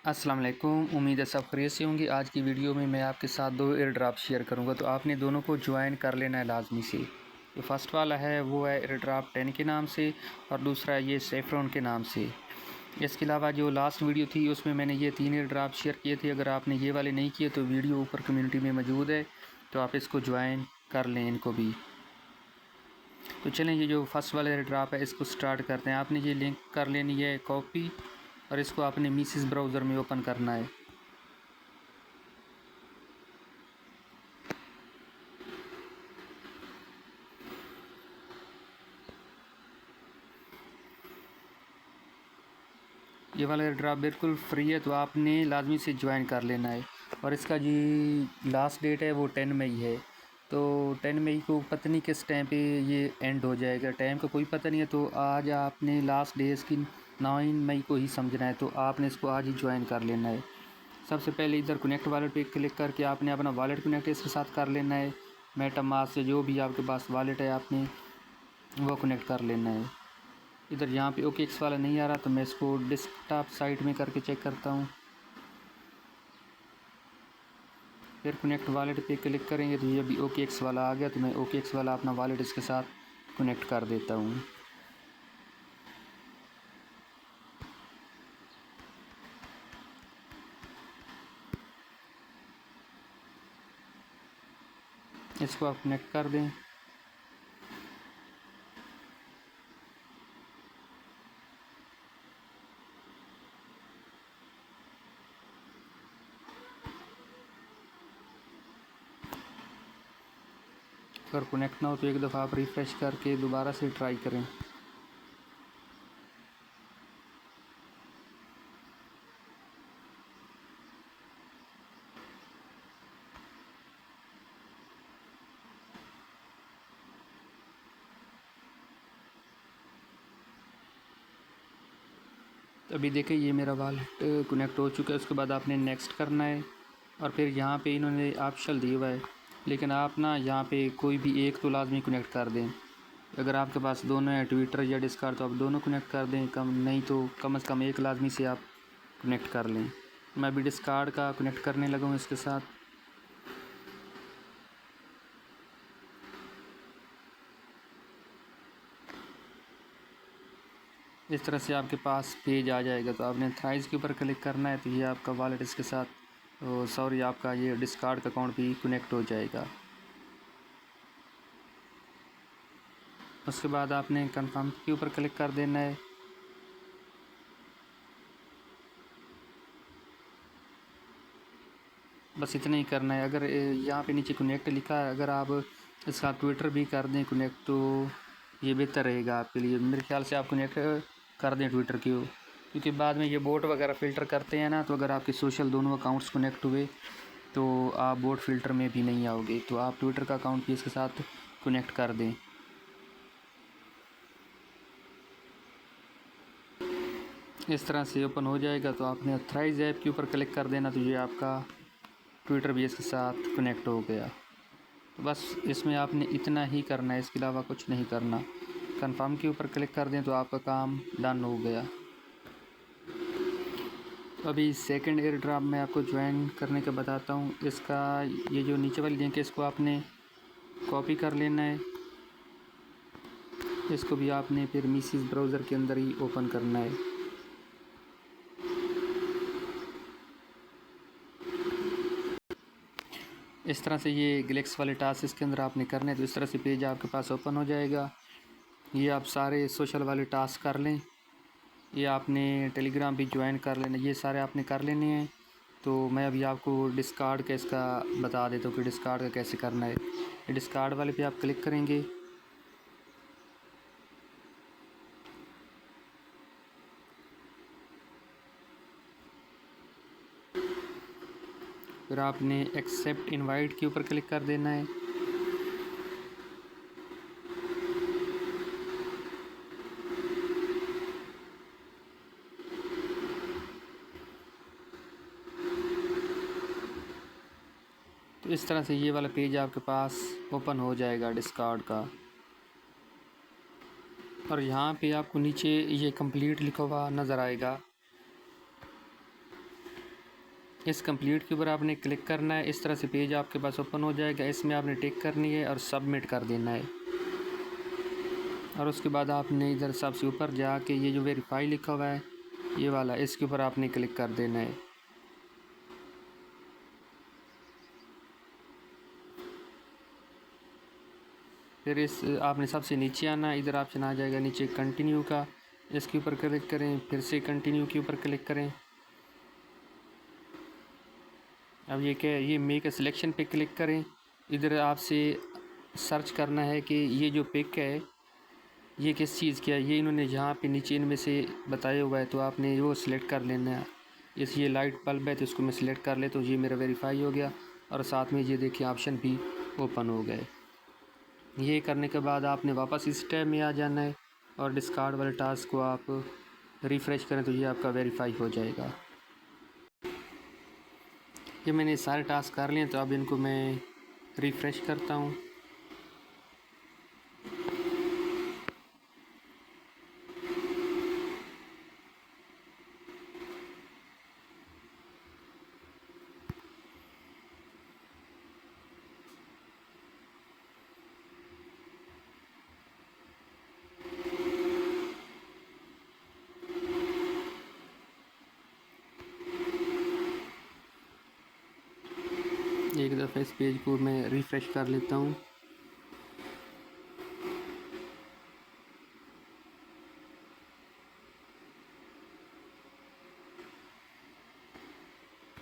अस्सलाम वालेकुम। उम्मीद है सब खैरियत से होंगे। आज की वीडियो में मैं आपके साथ 2 एयर ड्रॉप शेयर करूंगा, तो आपने दोनों को ज्वाइन कर लेना है लाजमी से। तो फर्स्ट वाला है वो है एयर ड्रॉप 10 के नाम से, और दूसरा ये सेफ्रॉन के नाम से। इसके अलावा जो लास्ट वीडियो थी उसमें मैंने ये 3 एयर ड्रॉप शेयर किए थे। अगर आपने ये वाले नहीं किए तो वीडियो ऊपर कम्युनिटी में मौजूद है, तो आप इसको ज्वाइन कर लें इनको भी। तो चलें, ये जो फर्स्ट वाला एयर ड्रॉप है इसको स्टार्ट करते हैं। आपने ये लिंक कर लेनी है कॉपी, और इसको आपने मीसेस ब्राउज़र में ओपन करना है। ये वाला एयर ड्रॉप बिल्कुल फ्री है, तो आपने लाजमी से ज्वाइन कर लेना है। और इसका जी लास्ट डेट है वो 10 मई है। तो 10 मई को पता नहीं किस टाइम पे ये एंड हो जाएगा, टाइम का कोई पता नहीं है। तो आज आपने लास्ट डे इसकी 9 मई को ही समझना है, तो आपने इसको आज ही ज्वाइन कर लेना है। सबसे पहले इधर कनेक्ट वॉलेट पे क्लिक करके आपने अपना वॉलेट कनेक्ट इसके साथ कर लेना है। मेटामास्क से जो भी आपके पास वॉलेट है आपने वो कनेक्ट कर लेना है। इधर यहाँ पे OKX वाला नहीं आ रहा, तो मैं इसको डेस्कटॉप साइट में करके चेक करता हूँ। फिर कनेक्ट वॉलेट पे क्लिक करेंगे तो ये अभी OKX वाला आ गया, तो मैं OKX वाला अपना वॉलेट इसके साथ कनेक्ट कर देता हूँ। इसको आप कनेक्ट कर दें। अगर कनेक्ट ना हो तो एक दफ़ा आप रिफ़्रेश करके दोबारा से ट्राई करें। तो अभी देखिए ये मेरा वॉलेट कनेक्ट हो चुका है। उसके बाद आपने नेक्स्ट करना है, और फिर यहाँ पे इन्होंने ऑप्शन दिया हुआ है, लेकिन आप ना यहाँ पे कोई भी एक तो लाजमी कनेक्ट कर दें। अगर आपके पास दोनों हैं, ट्विटर या डिस्कॉर्ड, तो आप दोनों कनेक्ट कर दें। कम नहीं तो कम से कम एक लाजमी से आप कनेक्ट कर लें। मैं अभी डिस्कॉर्ड का कनेक्ट करने लगा हूँ इसके साथ। इस तरह से आपके पास पेज आ जाएगा, तो आपने थ्राइज के ऊपर क्लिक करना है, तो ये आपका वॉलेट इसके साथ सॉरी आपका ये डिस्कॉर्ड का अकाउंट भी कनेक्ट हो जाएगा। उसके बाद आपने कंफर्म के ऊपर क्लिक कर देना है। बस इतना ही करना है। अगर यहाँ पे नीचे कनेक्ट लिखा है, अगर आप इसका ट्विटर भी कर दें कनेक्ट, तो ये बेहतर रहेगा आपके लिए। मेरे ख्याल से आप कनेक्ट कर दें ट्विटर की, क्योंकि बाद में ये बोट वगैरह फ़िल्टर करते हैं ना, तो अगर आपके सोशल दोनों अकाउंट्स कनेक्ट हुए तो आप बोट फ़िल्टर में भी नहीं आओगे। तो आप ट्विटर का अकाउंट भी इसके साथ कनेक्ट कर दें। इस तरह से ओपन हो जाएगा, तो आपने थ्राइज ऐप के ऊपर क्लिक कर देना, तो ये आपका ट्विटर भी इसके साथ कनेक्ट हो गया। तो बस इसमें आपने इतना ही करना है, इसके अलावा कुछ नहीं करना। कंफर्म के ऊपर क्लिक कर दें तो आपका काम डन हो गया। तो अभी सेकंड एयर ड्रॉप मैं आपको ज्वाइन करने का बताता हूँ। इसका ये जो नीचे वाली लिंक है इसको आपने कॉपी कर लेना है। इसको भी आपने फिर मीसेस ब्राउज़र के अंदर ही ओपन करना है। इस तरह से ये ग्लेक्स वाले टास्क इसके अंदर आपने करने हैं, तो इस तरह से पेज आपके पास ओपन हो जाएगा। ये आप सारे सोशल वाले टास्क कर लें। ये आपने टेलीग्राम भी ज्वाइन कर लेना, ये सारे आपने कर लेने हैं। तो मैं अभी आपको डिस्कॉर्ड का इसका बता देता हूँ कि डिस्कॉर्ड का कैसे करना है। ये डिस्कॉर्ड वाले पे आप क्लिक करेंगे। फिर आपने एक्सेप्ट इनवाइट के ऊपर क्लिक कर देना है। तो इस तरह से ये वाला पेज आपके पास ओपन हो जाएगा डिस्कॉर्ड का। और यहाँ पे आपको नीचे ये कंप्लीट लिखा हुआ नज़र आएगा। इस कंप्लीट के ऊपर आपने क्लिक करना है। इस तरह से पेज आपके पास ओपन हो जाएगा। इसमें आपने टिक करनी है और सबमिट कर देना है। और उसके बाद आपने इधर सबसे ऊपर जाके ये जो वेरीफाई लिखा हुआ है ये वाला, इसके ऊपर आपने क्लिक कर देना है। फिर इस आपने सबसे नीचे आना, इधर ऑप्शन आ जाएगा नीचे कंटिन्यू का, इसके ऊपर क्लिक करें। फिर से कंटिन्यू के ऊपर क्लिक करें। अब ये क्या है, ये मेक अ सिलेक्शन पे क्लिक करें। इधर आपसे सर्च करना है कि ये जो पिक है ये किस चीज़ की है। ये इन्होंने जहाँ पे नीचे इनमें से बताया हुआ है तो आपने वो सिलेक्ट कर लेना है। ये लाइट बल्ब है तो इसको मैं सिलेक्ट कर ले तो ये मेरा वेरीफाई हो गया। और साथ में ये देखिए ऑप्शन भी ओपन हो गए। ये करने के बाद आपने वापस इस टैब में आ जाना है और डिस्कार्ड वाले टास्क को आप रिफ़्रेश करें तो ये आपका वेरीफाई हो जाएगा। ये मैंने सारे टास्क कर लिए तो अब इनको मैं रिफ़्रेश करता हूँ। एक दफ़ा इस पेज को मैं रिफ़्रेश कर लेता हूँ।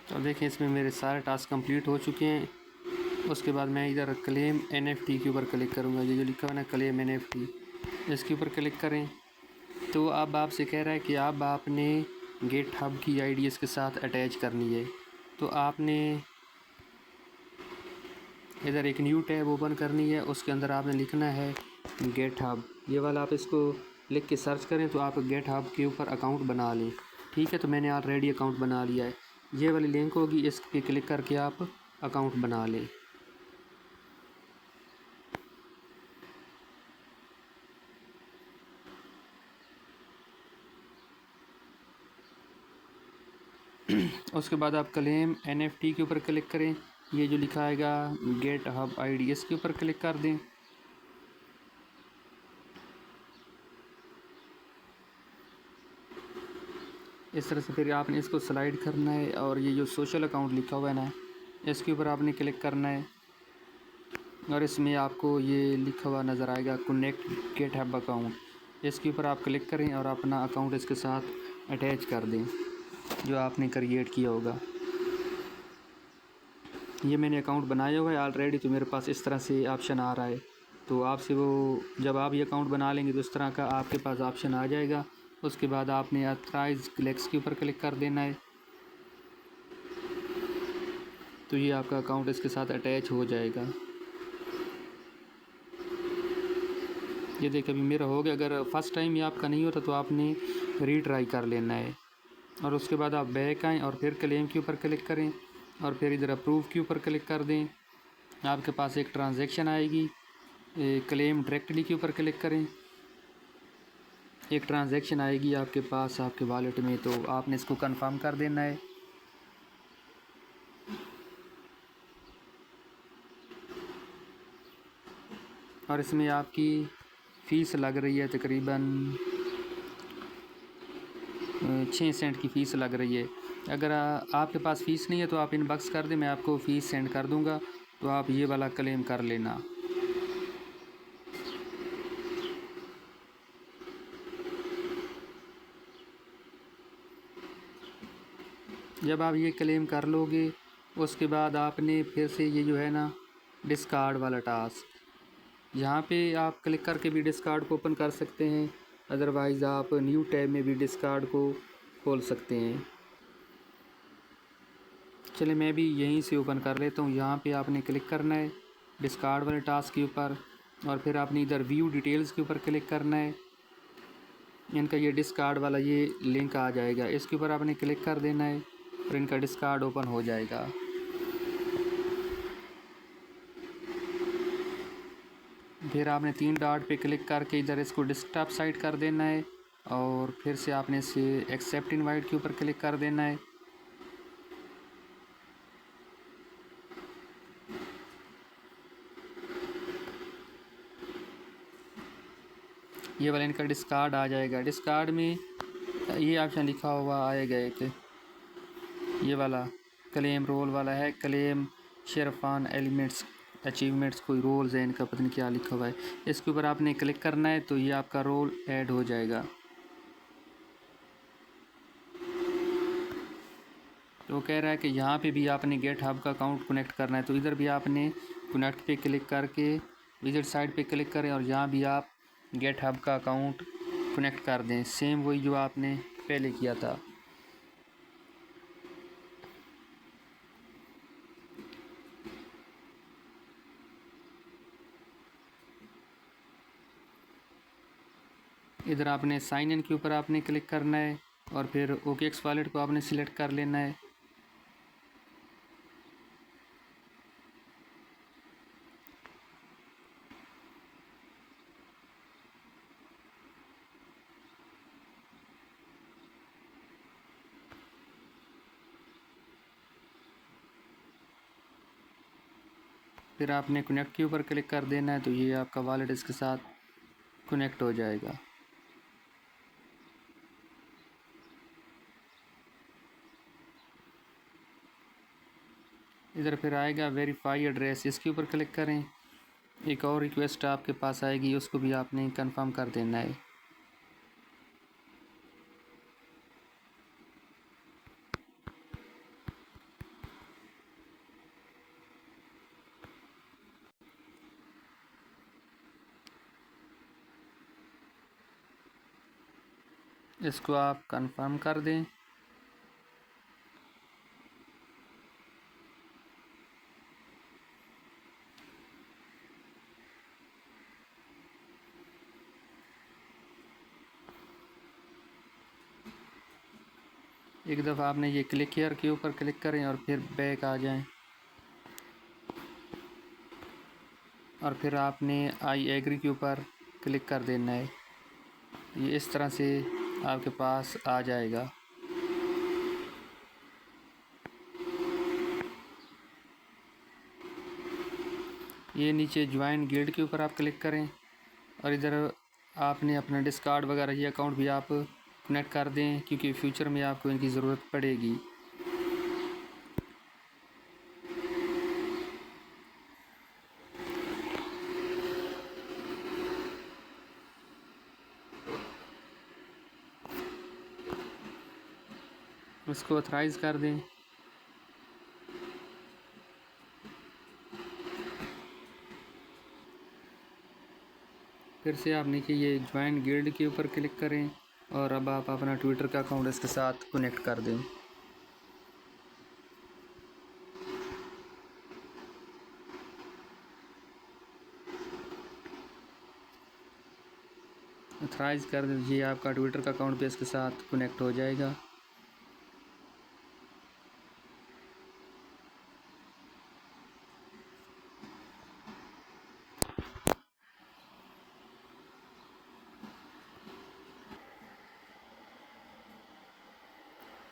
तो देखिए इसमें मेरे सारे टास्क कंप्लीट हो चुके हैं। उसके बाद मैं इधर क्लेम NFT के ऊपर क्लिक करूँगा। ये जो लिखा हुआ है ना क्लेम NFT, इसके ऊपर क्लिक करें। तो अब आपसे कह रहा है कि अब आपने गिटहब की आईडी इसके साथ अटैच करनी है। तो आपने इधर एक न्यू टैब ओपन करनी है, उसके अंदर आपने लिखना है गिटहब। ये वाला आप इसको लिख के सर्च करें तो आप गिटहब के ऊपर अकाउंट बना लें। ठीक है, तो मैंने ऑलरेडी अकाउंट बना लिया है। ये वाली लिंक होगी, इस पर क्लिक करके आप अकाउंट बना लें। उसके बाद आप क्लेम NFT के ऊपर क्लिक करें। ये जो लिखा आएगा गिटहब आईडी, इसके ऊपर क्लिक कर दें। इस तरह से फिर आपने इसको स्लाइड करना है और ये जो सोशल अकाउंट लिखा हुआ है ना, इसके ऊपर आपने क्लिक करना है। और इसमें आपको ये लिखा हुआ नज़र आएगा कनेक्ट गिटहब अकाउंट, इसके ऊपर आप क्लिक करें और अपना अकाउंट इसके साथ अटैच कर दें जो आपने क्रिएट किया होगा। ये मैंने अकाउंट बनाया हुआ है ऑलरेडी, तो मेरे पास इस तरह से ऑप्शन आ रहा है। तो आपसे वो जब आप ये अकाउंट बना लेंगे तो इस तरह का आपके पास ऑप्शन आ जाएगा। उसके बाद आपने ऑथराइज क्लिक्स के ऊपर क्लिक कर देना है। तो ये आपका अकाउंट इसके साथ अटैच हो जाएगा। ये देखिए अभी मेरा हो गया। अगर फर्स्ट टाइम ये आपका नहीं होता तो आपने रीट्राई कर लेना है। और उसके बाद आप बैक आएँ और फिर क्लेम के ऊपर क्लिक करें और फिर इधर अप्रूव के ऊपर क्लिक कर दें। आपके पास एक ट्रांजैक्शन आएगी, क्लेम डायरेक्टली के ऊपर क्लिक करें। एक ट्रांजैक्शन आएगी आपके पास आपके वॉलेट में, तो आपने इसको कंफर्म कर देना है। और इसमें आपकी फ़ीस लग रही है तकरीबन 6 सेंट की फ़ीस लग रही है। अगर आपके पास फ़ीस नहीं है तो आप इनबॉक्स कर दें, मैं आपको फ़ीस सेंड कर दूंगा, तो आप ये वाला क्लेम कर लेना। जब आप ये क्लेम कर लोगे उसके बाद आपने फिर से ये जो है ना डिस्कार्ड वाला टास्क, यहाँ पे आप क्लिक करके भी डिस्कार्ड को ओपन कर सकते हैं। अदरवाइज़ आप न्यू टैब में भी डिस्कार्ड को खोल सकते हैं। चलिए मैं भी यहीं से ओपन कर लेता हूँ। यहाँ पे आपने क्लिक करना है डिस्कार्ड वाले टास्क के ऊपर और फिर आपने इधर व्यू डिटेल्स के ऊपर क्लिक करना है। इनका ये डिस्कार्ड वाला ये लिंक आ जाएगा, इसके ऊपर आपने क्लिक कर देना है और इनका डिस्कार्ड ओपन हो जाएगा। फिर आपने 3 डॉट पे क्लिक करके इधर इसको डेस्कटॉप साइड कर देना है और फिर से आपने इसे एक्सेप्ट इनवाइट के ऊपर क्लिक कर देना है। ये वाला इनका डिस्कार्ड आ जाएगा। डिस्कार्ड में ये ऑप्शन लिखा हुआ आएगा एक, ये वाला क्लेम रोल वाला है, क्लेम शेरफान एलिमेंट्स अचीवमेंट्स, कोई रोल्स है इनका, पता नहीं क्या लिखा हुआ है। इसके ऊपर आपने क्लिक करना है तो ये आपका रोल ऐड हो जाएगा। तो कह रहा है कि यहाँ पे भी आपने गेट हब का अकाउंट कनेक्ट करना है, तो इधर भी आपने कनेक्ट पे क्लिक करके विजिट साइट पे क्लिक करें और यहाँ भी आप गेट हब का अकाउंट कनेक्ट कर दें, सेम वही जो आपने पहले किया था। इधर आपने साइन इन के ऊपर आपने क्लिक करना है और फिर OKX वॉलेट को आपने सिलेक्ट कर लेना है। फिर आपने कनेक्ट के ऊपर क्लिक कर देना है तो ये आपका वॉलेट इसके साथ कनेक्ट हो जाएगा। इधर फिर आएगा वेरीफाई एड्रेस, इसके ऊपर क्लिक करें। एक और रिक्वेस्ट आपके पास आएगी, उसको भी आपने कंफर्म कर देना है। इसको आप कंफर्म कर दें। एक दफ़ा आपने ये क्लिक हियर के ऊपर क्लिक करें और फिर बैक आ जाएं और फिर आपने आई एग्री के ऊपर क्लिक कर देना है। ये इस तरह से आपके पास आ जाएगा। ये नीचे ज्वाइन गिल्ड के ऊपर आप क्लिक करें और इधर आपने अपना डिस्कार्ड वगैरह ये अकाउंट भी आप कनेक्ट कर दें, क्योंकि फ्यूचर में आपको इनकी ज़रूरत पड़ेगी। उसको ऑथराइज़ कर दें। फिर से आप नीचे ये ज्वाइन गिल्ड के ऊपर क्लिक करें और अब आप अपना ट्विटर का अकाउंट इसके साथ कनेक्ट कर दें। ऑथराइज़ कर दीजिए, आपका ट्विटर का अकाउंट भी इसके साथ कनेक्ट हो जाएगा।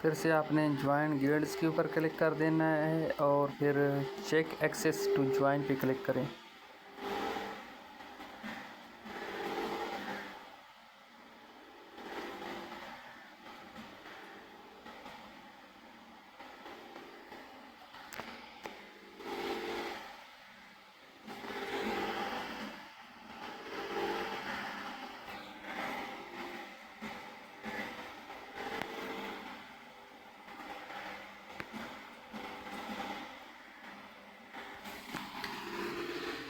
फिर से आपने ज्वाइन गिल्ड्स के ऊपर क्लिक कर देना है और फिर चेक एक्सेस टू ज्वाइन पे क्लिक करें।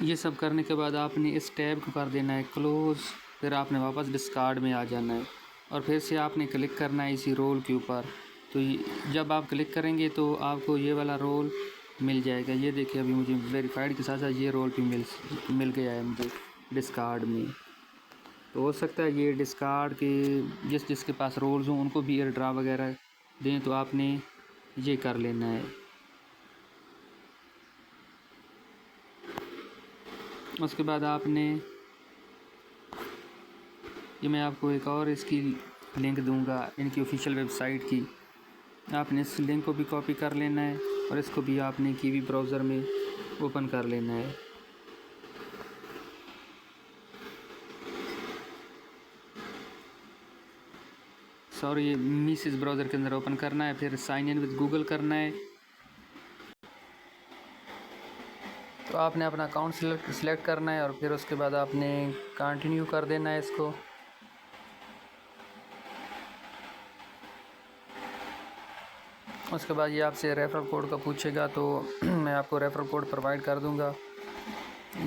ये सब करने के बाद आपने इस टैब को कर देना है क्लोज़। फिर आपने वापस डिस्कार्ड में आ जाना है और फिर से आपने क्लिक करना है इसी रोल के ऊपर। तो जब आप क्लिक करेंगे तो आपको ये वाला रोल मिल जाएगा। ये देखिए अभी मुझे वेरीफाइड के साथ साथ ये रोल भी मिल गया है मुझे डिस्कार्ड में। तो हो सकता है ये डिस्कार्ड के जिसके पास रोल्स हों उनको भी एयर ड्रा वगैरह दें, तो आपने ये कर लेना है। उसके बाद आपने ये मैं आपको एक और इसकी लिंक दूंगा इनकी ऑफिशियल वेबसाइट की। आपने इस लिंक को भी कॉपी कर लेना है और इसको भी आपने कीवी ब्राउज़र में ओपन कर लेना है। और ये मीस ब्राउज़र के अंदर ओपन करना है, फिर साइन इन विद गूगल करना है। तो आपने अपना अकाउंट सिलेक्ट करना है और फिर उसके बाद आपने कंटिन्यू कर देना है इसको। उसके बाद ये आपसे रेफ़रल कोड का पूछेगा, तो मैं आपको रेफ़रल कोड प्रोवाइड कर दूंगा।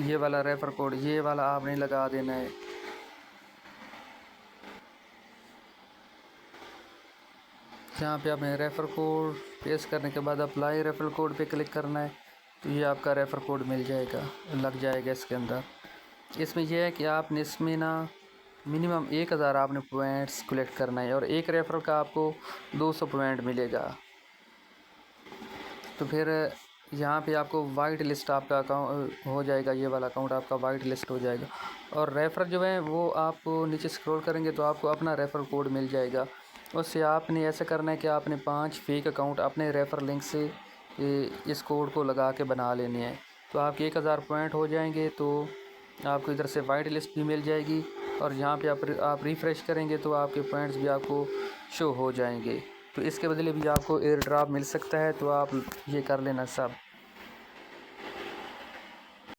ये वाला रेफ़रल कोड, ये वाला आपने लगा देना है। यहाँ पे आपने रेफ़रल कोड पेस्ट करने के बाद अप्लाई रेफ़रल कोड पे क्लिक करना है, तो ये आपका रेफ़रल कोड मिल जाएगा, लग जाएगा इसके अंदर। इसमें यह है कि आपने इसमें ना मिनिमम 1000 आपने पॉइंट्स कलेक्ट करना है और एक रेफ़रल का आपको 200 पॉइंट मिलेगा। तो फिर यहाँ पे आपको वाइट लिस्ट आपका अकाउंट हो जाएगा, ये वाला अकाउंट आपका वाइट लिस्ट हो जाएगा। और रेफ़रल जो है वो आप नीचे स्क्रॉल करेंगे तो आपको अपना रेफ़रल कोड मिल जाएगा। उससे आपने ऐसा करना है कि आपने 5 फेक अकाउंट अपने रेफ़रल लिंक से इस कोड को लगा के बना लेने हैं। तो आपके 1000 पॉइंट हो जाएंगे, तो आपको इधर से वाइट लिस्ट भी मिल जाएगी और यहाँ पे आप रिफ़्रेश करेंगे तो आपके पॉइंट्स भी आपको शो हो जाएंगे। तो इसके बदले भी आपको एयर ड्रॉप मिल सकता है, तो आप ये कर लेना सब।